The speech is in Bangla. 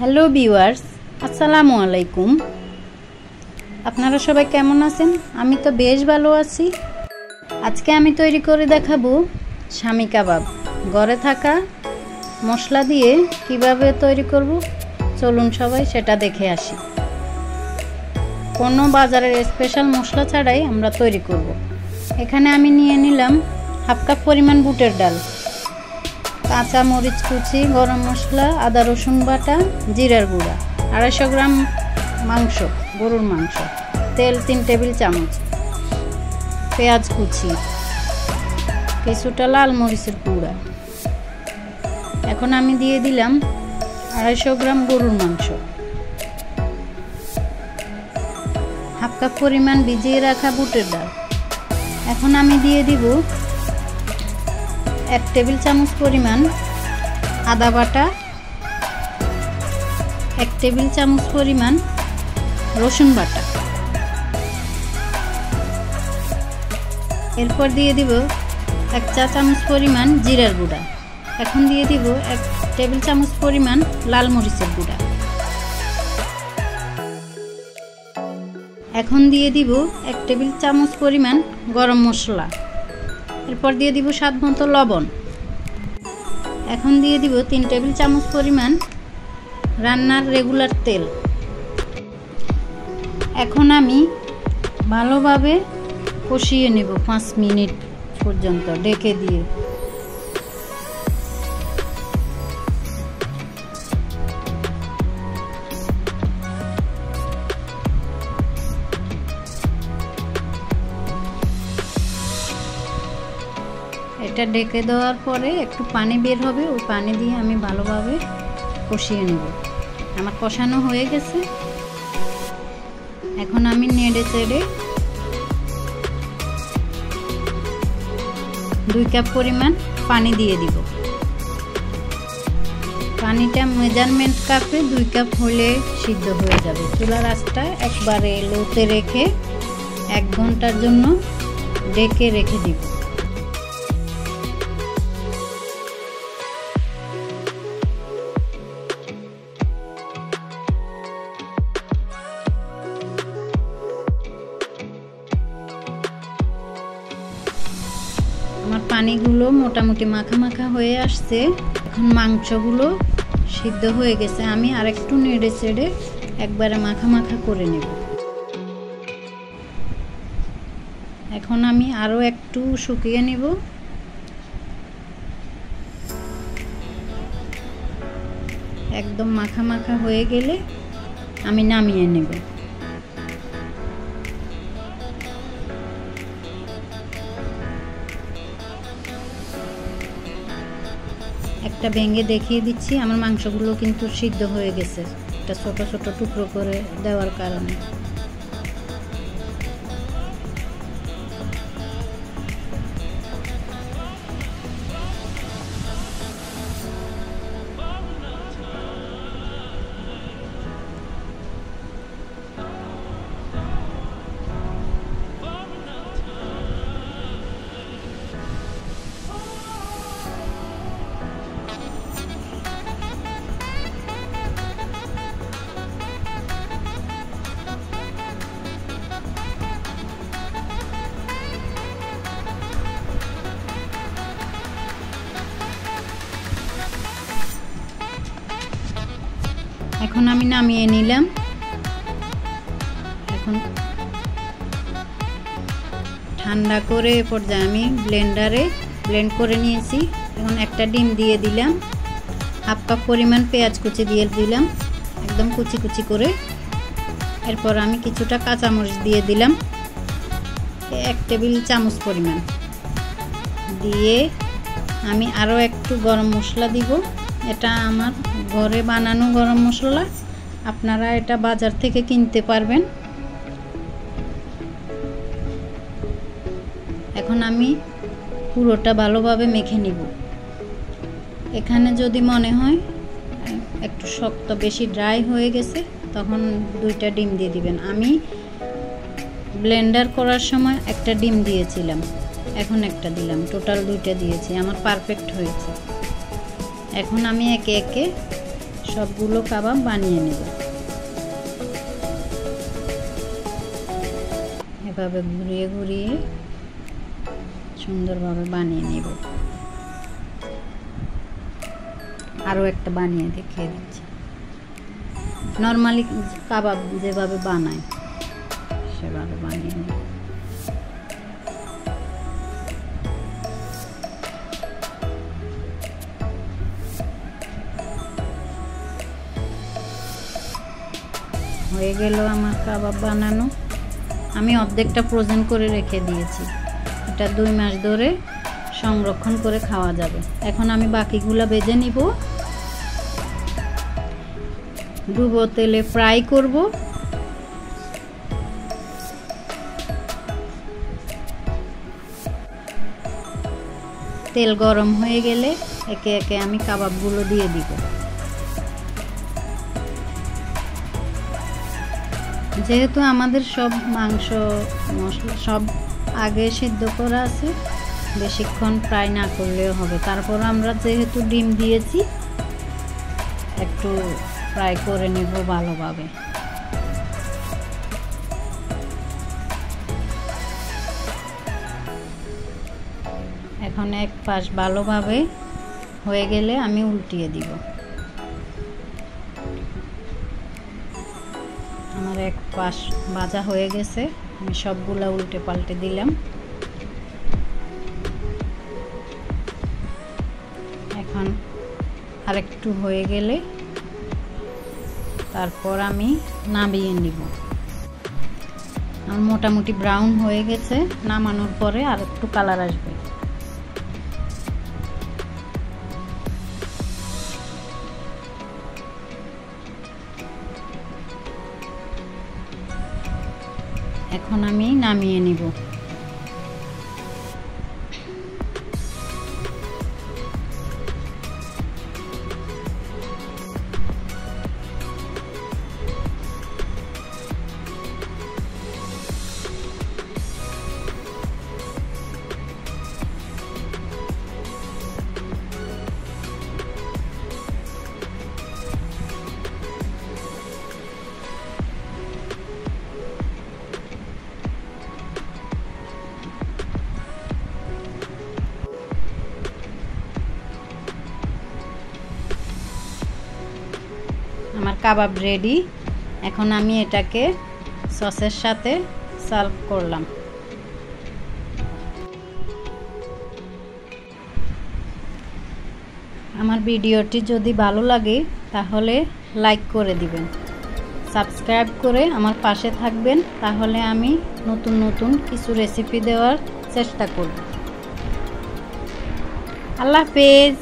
হ্যালো ভিউয়ার্স, আসসালামু আলাইকুম। আপনারা সবাই কেমন আছেন? আমি তো বেশ ভালো আছি। আজকে আমি তৈরি করে দেখাবো শামি কাবাব। ঘরে থাকা মশলা দিয়ে কিভাবে তৈরি করব, চলুন সবাই সেটা দেখে আসি। কোনো বাজারের স্পেশাল মশলা ছাড়াই আমরা তৈরি করব। এখানে আমি নিয়ে নিলাম হাফ কাপ পরিমাণ বুটের ডাল, কাঁচা মরিচ কুচি, গরম মশলা, আদা রসুন বাটা, জিরার গুঁড়া, 250 গ্রাম মাংস, গরুর মাংস, তেল 3 টেবিল চামচ, পেঁয়াজ কুচি, কিছুটা লাল মরিচের গুঁড়া। এখন আমি দিয়ে দিলাম 250 গ্রাম গরুর মাংস, হাফ কাপ পরিমাণ ভিজিয়ে রাখা বুটের ডাল। এখন আমি দিয়ে দিব 1 টেবিল চামচ পরিমাণ আদা বাটা, 1 টেবিল চামচ পরিমাণ রসুন বাটা। এরপর দিয়ে দিব 1 চা চামচ পরিমাণ জিরার গুঁড়া। এখন দিয়ে দিব 1 টেবিল চামচ পরিমাণ লাল মরিচের গুঁড়া। এখন দিয়ে দিব 1 টেবিল চামচ পরিমাণ গরম মশলা। এরপর দিয়ে দিব স্বাদ মতো লবণ। এখন দিয়ে দিব 3 টেবিল চামচ পরিমাণ রান্নার রেগুলার তেল। এখন আমি ভালোভাবে কষিয়ে নেব 5 মিনিট পর্যন্ত ঢেকে দিয়ে। এটা ঢেকে দেওয়ার পরে একটু পানি বের হবে, ওই পানি দিয়ে আমি ভালোভাবে কষিয়ে নেব। আমার কষানো হয়ে গেছে। এখন আমি নেড়ে চেড়ে 2 কাপ পরিমাণ পানি দিয়ে দিব। পানিটা মেজারমেন্ট কাপে 2 কাপ হলে সিদ্ধ হয়ে যাবে। চুলার আঁচটা একবারে লোতে রেখে 1 ঘন্টার জন্য ঢেকে রেখে দিব। আমার পানিগুলো মোটামুটি মাখা মাখা হয়ে আসছে। এখন মাংসগুলো সিদ্ধ হয়ে গেছে। আমি আরেকটু নেড়ে চেড়ে একবারে মাখা মাখা করে নেব। এখন আমি আরও একটু শুকিয়ে নেব। একদম মাখা মাখা হয়ে গেলে আমি নামিয়ে নেব। একটা ভেঙে দেখিয়ে দিচ্ছি। আমার মাংসগুলো কিন্তু সিদ্ধ হয়ে গেছে, এটা ছোট ছোট টুকরো করে দেওয়ার কারণে। এখন আমি নামিয়ে নিলাম। এখন ঠান্ডা করে পর্যায়ে আমি ব্লেন্ডারে ব্লেন্ড করে নিয়েছি। এখন একটা ডিম দিয়ে দিলাম, হাফ কাপ পরিমাণ পেঁয়াজ কুচি দিয়ে দিলাম, একদম কুচি কুচি করে। এরপর আমি কিছুটা কাঁচামরিচ দিয়ে দিলাম, 1 টেবিল চামচ পরিমাণ দিয়ে আমি আরও একটু গরম মশলা দিব। এটা আমার ঘরে বানানো গরম মশলা, আপনারা এটা বাজার থেকে কিনতে পারবেন। এখন আমি পুরোটা ভালোভাবে মেখে নিব। এখানে যদি মনে হয় একটু শক্ত বেশি ড্রাই হয়ে গেছে, তখন 2টা ডিম দিয়ে দিবেন। আমি ব্লেন্ডার করার সময় একটা ডিম দিয়েছিলাম, এখন একটা দিলাম, টোটাল 2টা দিয়েছি। আমার পারফেক্ট হয়েছে। এখন আমি একে একে সবগুলো কাবাব বানিয়ে নেব। এভাবে ঘুরিয়ে ঘুরিয়ে সুন্দরভাবে বানিয়ে নেব। আরও একটা বানিয়ে দেখিয়ে দিচ্ছি। নর্মালি কাবাব যেভাবে বানায় সেভাবে বানিয়ে নেব। হয়ে গেল আমার কাবাব বানানো। আমি অর্ধেকটা ফ্রোজেন করে রেখে দিয়েছি, এটা 2 মাস ধরে সংরক্ষণ করে খাওয়া যাবে। এখন আমি বাকিগুলো ভেজে নিব। ডুবো তেলে ফ্রাই করব। তেল গরম হয়ে গেলে একে একে আমি কাবাবগুলো দিয়ে দিব। যেহেতু আমাদের সব মাংস মশলা সব আগে সিদ্ধ করা আছে, বেশিক্ষণ ফ্রাই না করলেও হবে। তারপর আমরা যেহেতু ডিম দিয়েছি, একটু ফ্রাই করে নেব ভালোভাবে। এখন এক পাশ ভালোভাবে হয়ে গেলে আমি উল্টিয়ে দিব। আমার এক পাশ ভাজা হয়ে গেছে, আমি সবগুলা উল্টে পাল্টে দিলাম। এখন আরেকটু হয়ে গেলে তারপর আমি নামিয়ে নিব। আমার মোটামুটি ব্রাউন হয়ে গেছে, নামানোর পরে আর একটু কালার আসবে। এখন আমি নামিয়ে নিব। আমার কাবাব রেডি। এখন আমি এটাকে সসের সাথে সার্ভ করলাম। আমার ভিডিওটি যদি ভালো লাগে তাহলে লাইক করে দিবেন, সাবস্ক্রাইব করে আমার পাশে থাকবেন, তাহলে আমি নতুন নতুন কিছু রেসিপি দেওয়ার চেষ্টা করব। আল্লাহ হাফেজ।